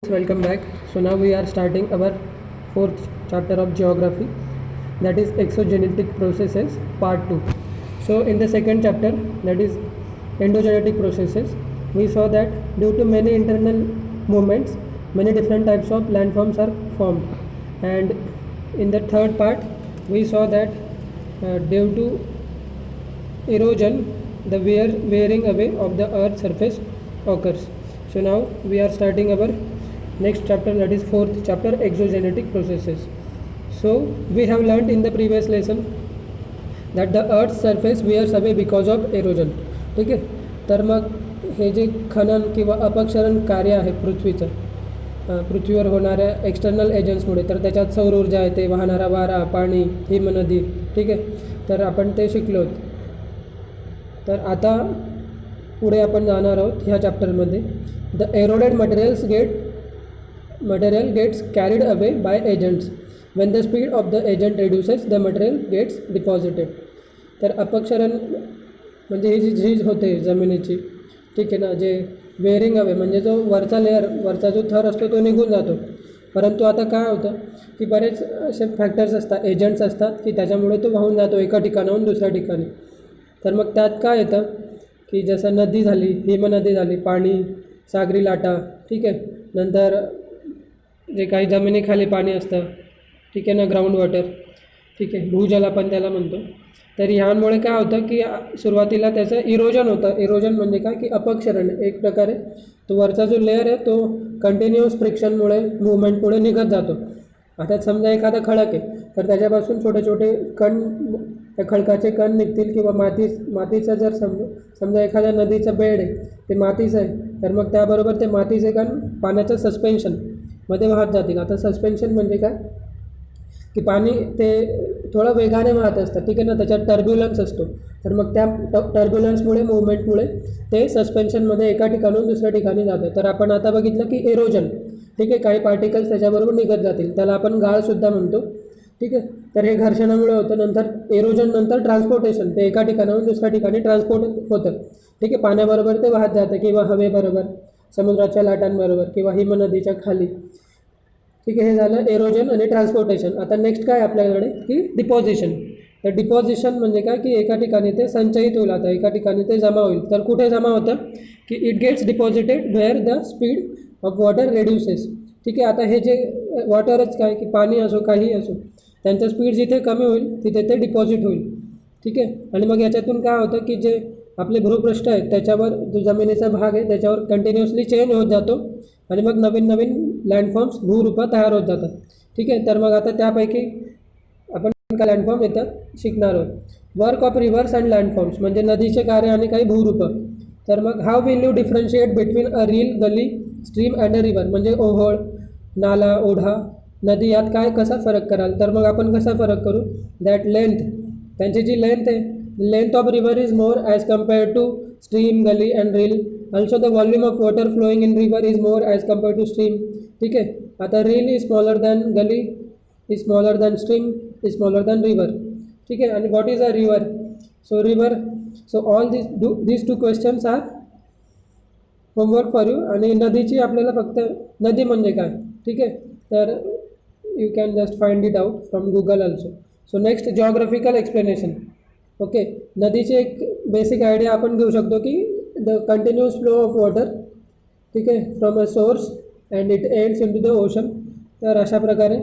Welcome back. So now we are starting our fourth chapter of geography, that is exogenetic processes part 2. So in the second chapter, that is endogenetic processes, we saw that due to many internal movements many different types of landforms are formed, and in the third part we saw that due to erosion the wearing away of the earth's surface occurs. So now we are starting our next chapter, that is fourth chapter, exogenetic processes. So we have learned in the previous lesson that the earth's surface wears away because of erosion. ठीक आहे. तर मग हे जे खनन किंवा अपक्षरण कार्य आहे पृथ्वीवर होणाऱ्या एक्सटर्नल एजंट्समुळे, तर त्याच्यात सौर ऊर्जा येते, वाहणारा वारा, पाणी, हिमनदी. ठीक आहे. तर आपण ते शिकलो. तर आता पुढे आपण जाणार आहोत ह्या चॅप्टरमध्ये. The eroded material gets carried away by agents. When the speed of the agent reduces, the material gets deposited. तर अपक्षरण म्हणजे ही जी झीज होते जमिनीची, ठीक आहे ना, जे वेअरिंग अवे म्हणजे जो वरचा जो थर असतो तो निघून जातो. परंतु आता काय होतं की बरेच असे फॅक्टर्स असतात, एजंट्स असतात की त्याच्यामुळे तो वाहून जातो एका ठिकाणाहून दुसऱ्या ठिकाणी. तर मग त्यात काय येतं की जसं नदी झाली, हिमनदी झाली, पाणी, सागरी लाटा, ठीक आहे, नंतर जे काही जमिनीखाली पाणी असतं, ठीक आहे ना, ग्राउंड वॉटर, ठीक आहे, भूजल आपण त्याला म्हणतो. तर ह्यामुळे काय होतं की सुरुवातीला त्याचं इरोजन होतं. इरोजन म्हणजे काय की अपक्षरण. एक प्रकारे तो वरचा जो लेअर आहे तो कंटिन्युअस फ्रिक्शनमुळे, मुवमेंटमुळे निघत जातो. आता समजा एखादा खडक आहे तर त्याच्यापासून छोटे छोटे कण, त्या खडकाचे कण निघतील, किंवा मातीचं जर समजा एखाद्या नदीचं बेड आहे, ते मातीचं आहे, तर मग त्याबरोबर ते मातीचे कण पाण्याचं सस्पेन्शनमध्ये वाहत जातील. आता सस्पेन्शन म्हणजे काय की पाणी ते थोडं वेगाने वाहत असतं, ठीक आहे ना, त्याच्यात टर्ब्युलन्स असतो. तर मग त्या टर्ब्युलन्समुळे, मुवमेंटमुळे ते सस्पेन्शनमध्ये एका ठिकाणून दुसऱ्या ठिकाणी जातं. तर आपण आता बघितलं की एरोजन, ठीक आहे, काही पार्टिकल्स त्याच्याबरोबर निघत जातील, त्याला आपण गाळसुद्धा म्हणतो. ठीक आहे. तर हे घर्षणामुळे होतं. नंतर एरोजन नंतर ट्रान्सपोर्टेशन, ते एका ठिकाणाहून दुसऱ्या ठिकाणी ट्रान्सपोर्ट होतं. ठीक आहे, पाण्याबरोबर ते वाहत जातं, किंवा हवेबरोबर, समुद्राच्या लाटांबरोबर, किंवा हिमनदीच्या खाली. ठीक आहे, हे झालं एरोजन आणि ट्रान्सपोर्टेशन. आता नेक्स्ट काय आपल्याकडे की डिपॉझिशन. तर डिपॉझिशन म्हणजे काय की एका ठिकाणी ते संचयित होईल, आता एका ठिकाणी ते जमा होईल. तर कुठे जमा होतं की it gets deposited where the speed of water reduces. ठीक आहे. आता हे जे वॉटरच काय की पाणी असो, काही असो, त्यांचं स्पीड जिथे कमी होईल तिथे ते डिपॉझिट होईल. ठीक आहे. आणि मग याच्यातून काय होतं की जे आपले भूपृष्ठ आहेत त्याच्यावर जो जमिनीचा भाग आहे त्याच्यावर कंटिन्युअसली चेंज होत जातो, आणि मग नवीन नवीन लँडफॉर्म्स भूरूपात तयार होत जातात. ठीक आहे. तर मग आता त्यापैकी आपण काय लँडफॉर्म येतात शिकणार आहोत. Work of rivers and landforms म्हणजे नदीचे कार्य आणि काही भूरूपं. तर मग how will you differentiate between a rill, gully, stream and a river. म्हणजे ओहोळ, नाला, ओढा, नदी, यात काय कसा फरक कराल. तर मग आपण कसा फरक करू. दॅट लेंथ, त्यांची जी लेंथ आहे, length of river is more as compared to stream, gully and rill. Also the volume of water flowing in river is more as compared to stream. ठीक आहे. आता rill is smaller than gully, is smaller than stream, is smaller than river. ठीक आहे. आणि what is a river. So all these 2 questions are homework for you. आणि नदीची आपल्याला फक्त नदी म्हणजे काय, ठीक आहे, तर you can just find it out from Google also. So next, geographical explanation. Okay. नदीची एक बेसिक आयडिया आपण घेऊ शकतो की the continuous flow of water, ठीक आहे, from a source and it ends in to the ocean. तर अशा प्रकारे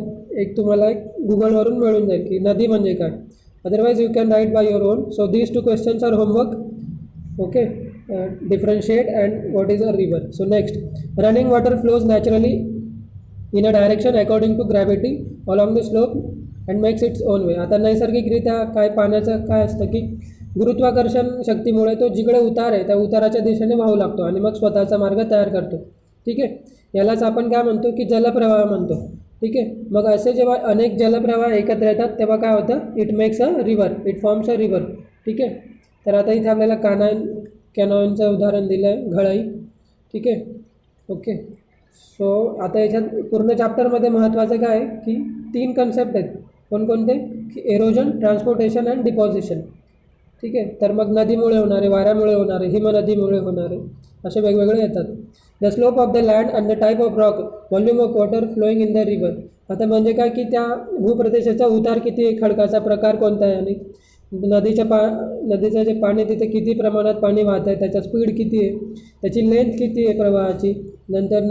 एक तुम्हाला एक गुगलवरून मिळून जाईल की नदी म्हणजे काय. Otherwise you can write by your own. So these 2 questions are homework. Okay. Differentiate and what is a river. So next, running water flows naturally in a direction according to gravity along the slope and makes its own way. आता नैसर्गिकरित्या काय पाण्याचं काय असतं की गुरुत्वाकर्षण शक्तीमुळे तो जिकडे उतार आहे त्या उताराच्या दिशेने वाहू लागतो आणि मग स्वतःचा मार्ग तयार करतो. ठीक आहे. यालाच आपण काय म्हणतो की जलप्रवाह म्हणतो. ठीक आहे. मग असे जेव्हा अनेक जलप्रवाह एकत्र येतात तेव्हा काय होतं, it makes a river, it forms a river. ठीक आहे. तर आता इथे आपल्याला कॅनॉनचं उदाहरण दिलं आहे, घळई. ठीक आहे. ओके. सो आता याच्यात पूर्ण चॅप्टरमध्ये महत्त्वाचं काय आहे की 3 कन्सेप्ट आहेत. कोणकोणते की एरोजन, ट्रान्सपोर्टेशन अँड डिपॉझिशन. ठीक आहे. तर मग नदीमुळे होणारे, वाऱ्यामुळे होणारे, हिमनदीमुळे होणारे, असे वेगवेगळे येतात. The slope of the land and the type of rock, volume of water flowing in the river. आता म्हणजे काय की त्या भूप्रदेशाचा उतार किती आहे, खडकाचा प्रकार कोणता आहे, आणि नदीचं जे पाणी तिथे किती प्रमाणात पाणी वाहत आहे, त्याचा स्पीड किती आहे, त्याची लेंथ किती आहे प्रवाहाची, नंतर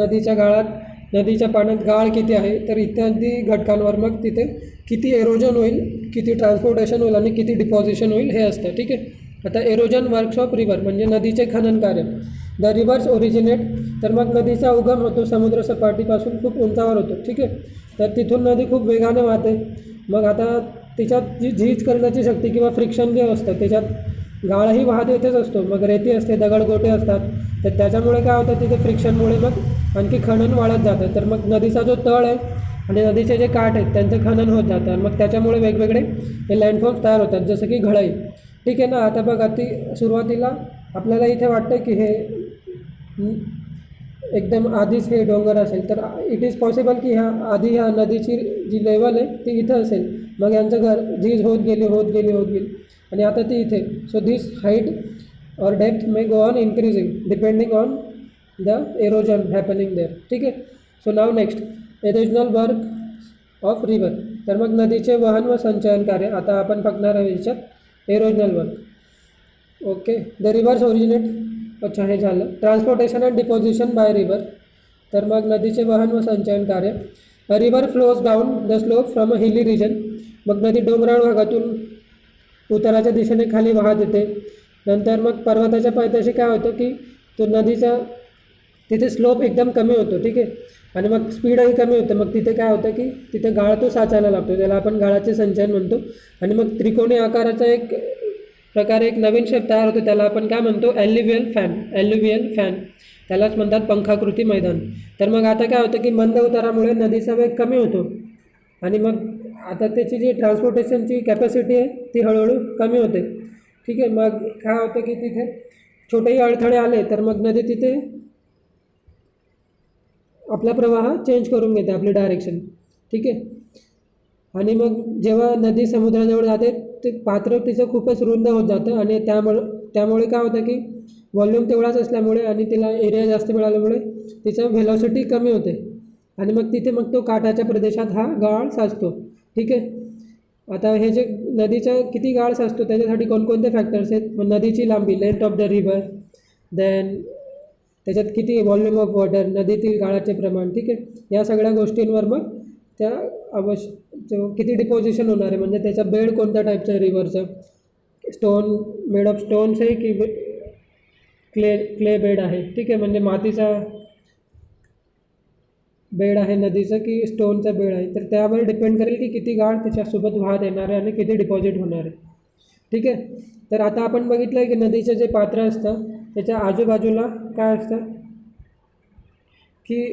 नदीच्या पाण्यात गाळ किती आहे, तर इत्यादी घटकांवर मग तिथे किती एरोजन होईल, किती ट्रान्सपोर्टेशन होईल आणि किती डिपॉझिशन होईल हे असतं. ठीक आहे. आता एरोजन वर्क्स ऑफ रिव्हर म्हणजे नदीचे खनन कार्य. द रिव्हर्स ओरिजिनेट, तर मग नदीचा उगम होतो समुद्र सपाटीपासून खूप उंचावर होतो. ठीक आहे. तर तिथून नदी खूप वेगाने वाहते. मग आता तिच्यात जी झीज करण्याची शक्ती किंवा फ्रिक्शन जे असतं, त्याच्यात गाळही वाहत येतच असतो, मग रेती असते, दगडगोटे असतात, तर त्याच्यामुळे काय होतं तिथे फ्रिक्शनमुळे मग आणखी खनन वाढत जातं. तर मग नदीचा जो तळ आहे आणि नदीचे जे काठ आहेत त्यांचं खनन होत जातं. मग त्याच्यामुळे वेगवेगळे हे लँडफॉर्म्स तयार होतात, जसं की घळई. ठीक आहे ना. आता बघा सुरुवातीला आपल्याला इथे वाटतं की हे एकदम आधीच हे डोंगर असेल, तर इट इज पॉसिबल की ह्या नदीची जी लेवल आहे ती इथं असेल, मग यांचं झीज होत गेली आणि आता ती इथे. सो दिस हाईट और depth may go on increasing depending on the erosion happening there. ठीक आहे. So now next erosional work of river. तर मग नदीचे वहन व संचयन कार्य आता आपण बघणार आहे याच्यात erosional work. Okay. The rivers originate, अच्छा हे झालं. Transportation and deposition by river, तर मग नदीचे वहन व संचयन कार्य. A river flows down the slope from a hilly region, मग नदी डोंगराळ भागातून उताराच्या दिशेने खाली वाहत येते. नंतर मग पर्वताच्या पायथ्याशी काय होतं की तो नदीचा तिथे स्लोप एकदम कमी होतो. ठीक आहे. आणि मग स्पीडही कमी होतं. मग तिथे काय होतं की तिथे गाळ तो साचायला लागतो, त्याला आपण गाळाचे संचयन म्हणतो. आणि मग त्रिकोणी आकाराचा एक प्रकारे एक नवीन शेप तयार होतो, त्याला आपण काय म्हणतो ॲल्युव्हियल फॅन, त्यालाच म्हणतात पंखाकृती मैदान. तर मग आता काय होतं की मंद उतारामुळे नदीचा वेग कमी होतो आणि मग आता त्याची जी ट्रान्सपोर्टेशनची कॅपॅसिटी आहे ती हळूहळू कमी होते. ठीक आहे. मग काय होतं की तिथे छोटेही अडथळे आले तर मग नदी तिथे आपला प्रवाह चेंज करून घेते, आपली डायरेक्शन. ठीक आहे. आणि मग जेव्हा नदी समुद्राजवळ जाते ते पात्र तिचं खूपच रुंद होत जातं आणि त्यामुळे काय होतं की व्हॉल्यूम तेवढाच असल्यामुळे आणि तिला एरिया जास्त मिळाल्यामुळे तिचं व्हेलॉसिटी कमी होते आणि मग तिथे मग तो काठाच्या प्रदेशात हा गाळ साचतो. ठीक आहे. आता हे जे नदीचा किती गाळ साचतो त्याच्यासाठी कोणकोणते फॅक्टर्स आहेत. मग नदीची लांबी, length of the river, then त्याच्यात किती व्हॉल्यूम ऑफ वॉटर, नदीतील गाळाचे प्रमाण. ठीक आहे. या सगळ्या गोष्टींवर मग त्या किती डिपॉझिशन होणार आहे, म्हणजे त्याचा बेड कोणत्या टाईपचं आहे रिव्हरचं, मेड ऑफ स्टोन्स आहे की क्ले बेड आहे. ठीक आहे. म्हणजे मातीचा बेड आहे नदीचं की स्टोनचा बेड आहे, तर त्यावर डिपेंड करेल की किती गाळ त्याच्यासोबत वाहत येणार आहे आणि किती डिपॉझिट होणार आहे. ठीक आहे. तर आता आपण बघितलं आहे की नदीचं जे पात्र असतं त्याच्या आजूबाजूला काय असतं की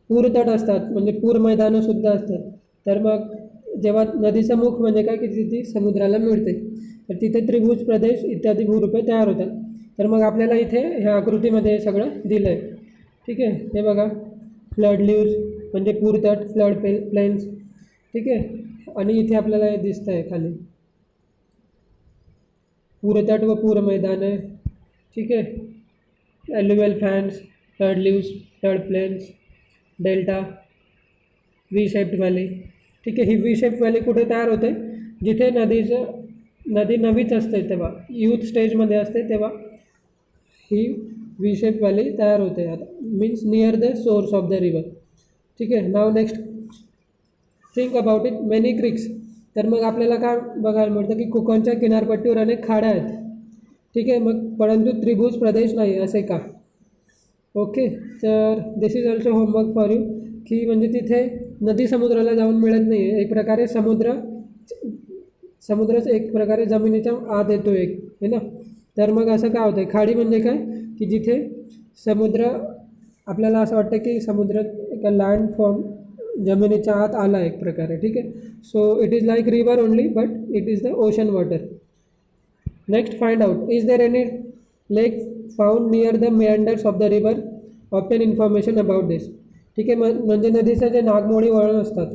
पूरतट असतात, म्हणजे पूर मैदानंसुद्धा असतात. तर मग जेव्हा नदीचं मुख म्हणजे काय की तिथे समुद्राला मिळते, तर तिथे त्रिभुज प्रदेश इत्यादी भूरूपे तयार होतात. तर मग आपल्याला इथे ह्या आकृतीमध्ये सगळं दिलं आहे. ठीक आहे. हे बघा, फ्लड लीव्ज म्हणजे पूरतट, फ्लड प्लेन्स. ठीक आहे. आणि इथे आपल्याला हे दिसतं आहे खाली पूरतट व पूर मैदान आहे. ठीक आहे. Alluvial fans, flood levees, flood plains, delta, V shaped valley. ठीक आहे. ही व्ही शेप व्हॅली कुठे तयार होते, जिथे नदी नवीच असते तेव्हा, यूथ स्टेजमध्ये असते तेव्हा ही व्ही शेप व्हॅली तयार होते. आता means near the source of the river. ठीक आहे. Now next think about it. Many creeks, तर मग आपल्याला काय बघायला मिळतं की कोकणच्या किनारपट्टीवर अनेक खाड्या आहेत. ठीक आहे. मग परंतु त्रिभुज प्रदेश नाही, असे का? ओके. तर this is also homework for you की म्हणजे तिथे नदी समुद्राला जाऊन मिळत नाही आहे, एक प्रकारे समुद्रच एक प्रकारे जमिनीच्या आत येतो एक, है ना. तर मग असं काय होतं, खाडी म्हणजे काय की जिथे समुद्र आपल्याला असं वाटतं की समुद्र एका लँड फॉर्म जमिनीच्या आत आला एक प्रकारे. ठीक आहे. So it is like river only but it is the ocean water. Next, find out is there any lake found near the meanders of the river, obtain information about this. ठीक आहे. म्हणजे नदीचं जे नागमोडी वळण असतात,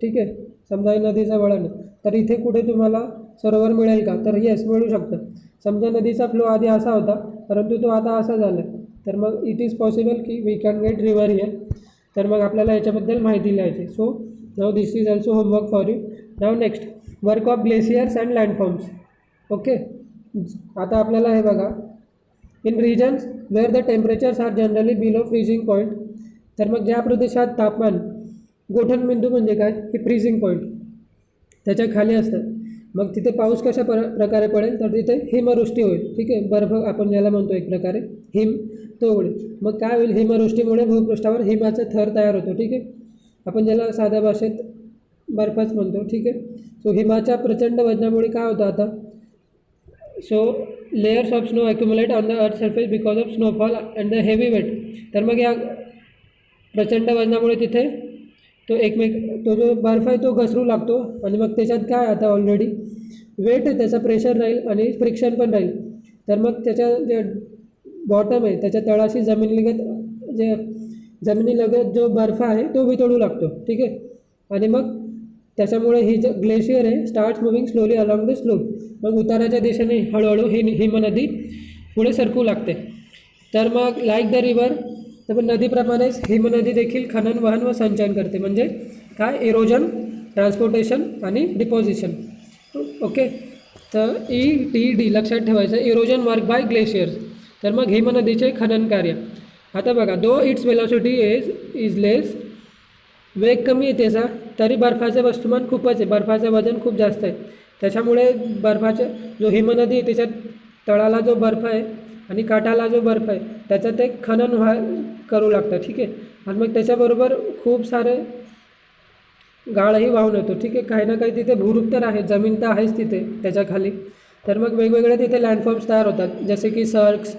ठीक आहे, समजा हे नदीचं वळण, तर इथे कुठे तुम्हाला सरोवर मिळेल का, तर येस मिळू शकतं. समजा नदीचा फ्लो आधी असा होता परंतु तो आता असा झाला आहे. तर मग इट इज पॉसिबल की we can get river here. तर मग आपल्याला याच्याबद्दल माहिती लिहायची. So now this is also homework for you. Now next work of glaciers and landforms. Okay, आता आपल्याला हे बघा, in regions where the temperatures are generally below freezing point. तर मग ज्या प्रदेशात तापमान गोठणबिंदू म्हणजे काय, हे फ्रीजिंग पॉईंट त्याच्या खाली असतं, मग तिथे पाऊस कशा प्रकारे पडेल, तर तिथे हिमवृष्टी होईल. ठीक आहे, बर्फ आपण ज्याला म्हणतो एक प्रकारे हिम, तो उडेल. मग काय होईल, हिमवृष्टीमुळे भूपृष्ठावर हिमाचा थर तयार होतो. ठीक आहे, आपण ज्याला साध्या भाषेत बर्फच म्हणतो. ठीक आहे, सो हिमाच्या प्रचंड वजनामुळे काय होतं आता, so layers of snow accumulate on the earth surface because of snowfall and the heavy weight. तर मग या प्रचंड वजनामुळे तिथे तो जो बर्फ आहे तो घसरू लागतो आणि मग त्याच्यात काय आता ऑलरेडी वेट आहे, त्याचा प्रेशर राहील आणि फ्रिक्शन पण राहील. तर मग त्याच्या जे बॉटम आहे त्याच्या तळाशी जमिनीलगत जो बर्फ आहे तो वितळू लागतो. ठीक आहे, आणि मग त्याच्यामुळे ही जे ग्लेशियर आहे starts moving slowly along the slope. मग उताराच्या दिशेने हळूहळू ही हिमनदी पुढे सरकू लागते. तर मग लाईक द रिव्हर, तर मग नदीप्रमाणेच हिमनदी देखील खनन, वहन व संचयन करते. म्हणजे काय, इरोजन, ट्रान्सपोर्टेशन आणि डिपॉझिशन. ओके, तर ETD लक्षात ठेवायचं, इरोजन वर्क बाय ग्लेशियर्स. तर मग हिमनदीचे खनन कार्य. आता बघा, दो इट्स वेलॉसिटी इज लेस, वेग कमी आहे त्याचा, तरी बर्फाचे वस्तुमान खूपच आहे, बर्फाचं वजन खूप जास्त आहे. त्याच्यामुळे बर्फाचे जो हिमनदी आहे त्याच्यात तळाला जो बर्फ आहे आणि काठाला जो बर्फ आहे त्याचं ते खनन करू लागतं. ठीक आहे, आणि मग त्याच्याबरोबर खूप सारे गाळही वाहून येतो. ठीक आहे, काही ना काही तिथे भूरूप तर आहे, जमीन तर आहेच तिथे त्याच्या खाली. तर मग वेगवेगळे तिथे लँडफॉर्म्स तयार होतात, जसे की cirques,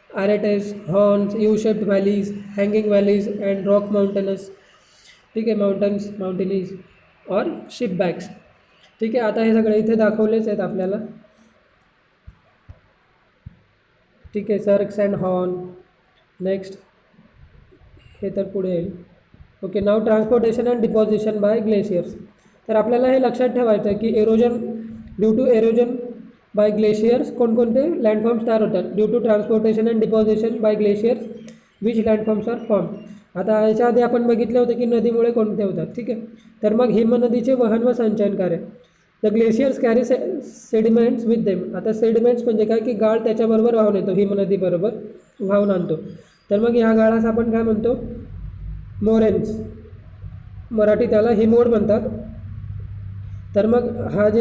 aretes, horns, U shaped valleys, hanging valleys and rock mountains. ठीक आहे, माउंटेनीज और शिप बॅग्स. ठीक आहे, आता हे सगळे इथे दाखवलेच आहेत आपल्याला. ठीक आहे, सर्क्स अँड हॉर्न. नेक्स्ट हे तर पुढे येईल. Okay, now transportation and deposition by glaciers. तर आपल्याला हे लक्षात ठेवायचं आहे की erosion, due to erosion by glaciers कोणकोणते लँडफॉर्म्स तयार होतात. Due to transportation and deposition by glaciers which landforms are form. आता याच्या आधी आपण बघितलं होतं की नदीमुळे कोणते होतात. ठीक आहे, तर मग हिमनदीचे वहन व संचयन कार्य. The glaciers carry sediments with them. आता सेडिमेंट्स म्हणजे काय, की गाळ त्याच्याबरोबर वाहून येतो, हिमनदीबरोबर वाहून आणतो. तर मग ह्या गाळास आपण काय म्हणतो, मोरेन्स. मराठी त्याला हिमोड म्हणतात. तर मग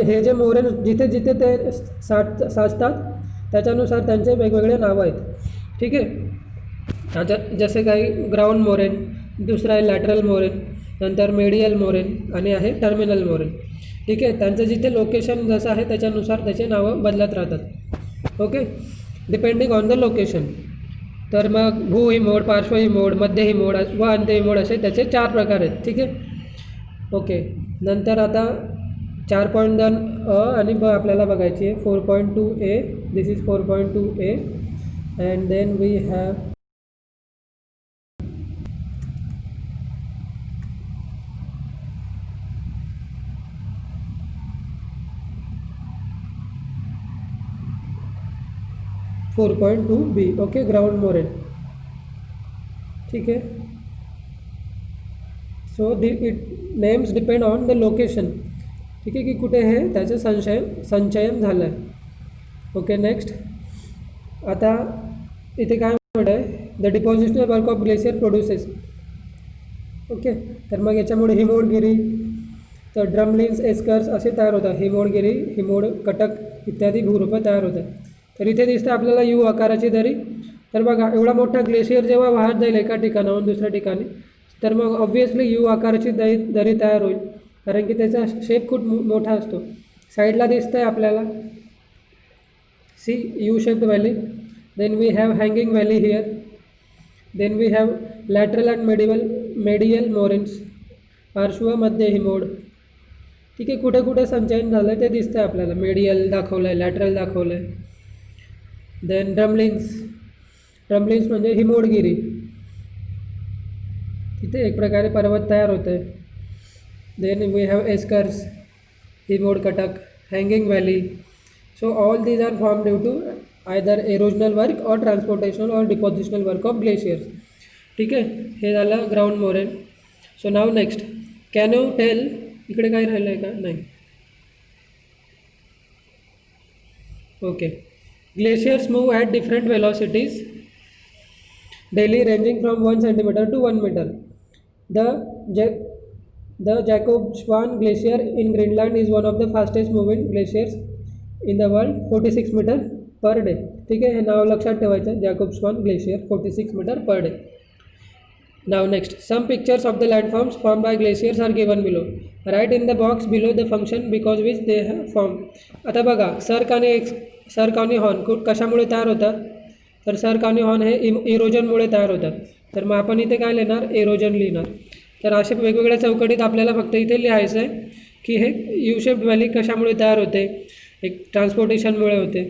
हे जे मोरेन्स जिथे जिथे ते साचतात त्याच्यानुसार त्यांचे वेगवेगळे नावं आहेत. ठीक आहे, जसे काही ग्राउंड मोरेन, दुसरा आहे लॅटरल मोरेन, नंतर मेडियल मोरेन आणि आहे टर्मिनल मोरेन. ठीक आहे, त्यांचं जिथे लोकेशन जसं आहे त्याच्यानुसार त्याचे नावं बदलत राहतात. Okay, depending on the location. तर मग भूहिमोड, पार्श्वहिमोड, मध्यहिमोड व अंत्यहिमोड असे त्याचे 4 प्रकार आहेत. ठीक आहे, ओके. नंतर आता 4.2 अ आणि ब आपल्याला बघायची आहे. 4.2a, this is 4.2a and then we have 4.2b. Okay, ground moraine. ठीक आहे, so it names depend on the location. ठीक आहे, की कुठे हे त्याचं संचयन झालं आहे. ओके, नेक्स्ट आता इथे काय म्हणत आहे, the depositional work of glacier produces. Okay, तर मग याच्यामुळे हिमोडगिरी, तर ड्रमलिन्स, एस्कर्स असे तयार होतात. हिमोडगिरी, हिमोड, कटक इत्यादी भूरूपं तयार होतात. तर इथे दिसतं आपल्याला यू आकाराची दरी. तर बघा, एवढा मोठा ग्लेशियर जेव्हा वाहत जाईल एका ठिकाणाहून दुसऱ्या ठिकाणी, तर मग ऑब्व्हियसली यू आकाराची दरी तयार होईल, कारण की त्याचा शेप खूप मोठा असतो. साईडला दिसतं आहे आपल्याला, see U shaped valley. Then we have hanging valley here. Then we have lateral and medial moraines, पार्श्व, मध्य हिमोड. ठीक आहे, कुठे कुठे संचयन झालं आहे ते दिसतं आहे आपल्याला. मेडियल दाखवलं आहे, लॅटरल दाखवलं आहे. देन ड्रमलिन्स म्हणजे हिमोडगिरी, तिथे एक प्रकारे पर्वत तयार होत आहे. देन वी हॅव एस्कर्स, हिमोड, कटक, hanging valley. So all these are form due to either erosional work और ट्रान्सपोर्टेशन और डिपॉझिशनल वर्क ऑफ ग्लेशियर्स. ठीक आहे, हे झालं ground moraine. So now next, can you tell, इकडे काय राहिलं आहे का, नाही, okay. Glaciers move at different velocities daily ranging from 1 centimeter to 1 meter. The Jakobshavn Glacier in Greenland is one of the fastest moving glaciers in the world, 46 meter per day. ठीक आहे, हे नाव लक्षात ठेवायचं, Jakobshavn glacier 46 metre per day. Now next, some pictures of the landforms formed by glaciers are given below. Write in the box below the function because which they have formed. आता बघा, सर्क आणि horn कशामुळे तयार होतात, तर सर्क आणि horn हे इरोजनमुळे तयार होतात. तर मग आपण इथे काय लिहिणार, एरोजन लिहिणार. तर अशा वेगवेगळ्या चौकटीत आपल्याला फक्त इथे लिहायचं आहे की हे यू शेप्ड व्हॅली कशामुळे तयार होते, एक ट्रान्सपोर्टेशनमुळे होते,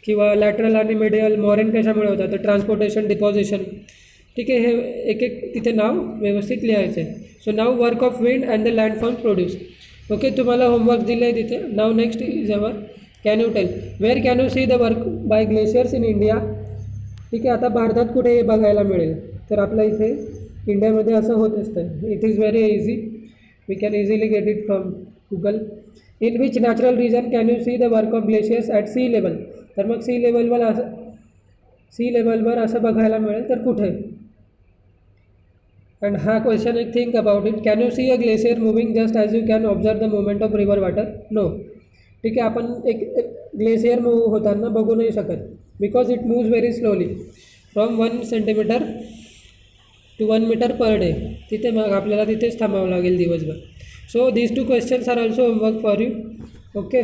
किंवा लॅटरल आणि मिडियल मॉरेन कशामुळे होतात, तर ट्रान्सपोर्टेशन डिपॉझिशन. ठीक आहे, हे एक एक तिथे नाव व्यवस्थित लिहायचं आहे. सो नाव work of wind and the landforms produce. Okay, तुम्हाला होमवर्क दिलं आहे तिथे. नाव next is our, can you tell where can you see the work by glaciers in India. ठीक आहे, आता भारतात कुठे हे बघायला मिळेल, तर आपल्या इथे इंडियामध्ये असं होत असतं. It is very easy, we can easily get it from Google. In which natural region can you see the work of glaciers at sea level. तर मग सी लेवलवर असं बघायला मिळेल तर कुठे. अँड हा क्वेश्चन एक think about it, can you see a glacier moving just as you can observe the movement of river water. No. ठीक आहे, आपण एक ग्लेशियर मूव्ह होताना बघू नाही शकत, because it moves very slowly from 1 centimetre to 1 metre per day. तिथे मग आपल्याला तिथेच थांबावं लागेल दिवसभर. So these 2 questions are also homework for you. Okay.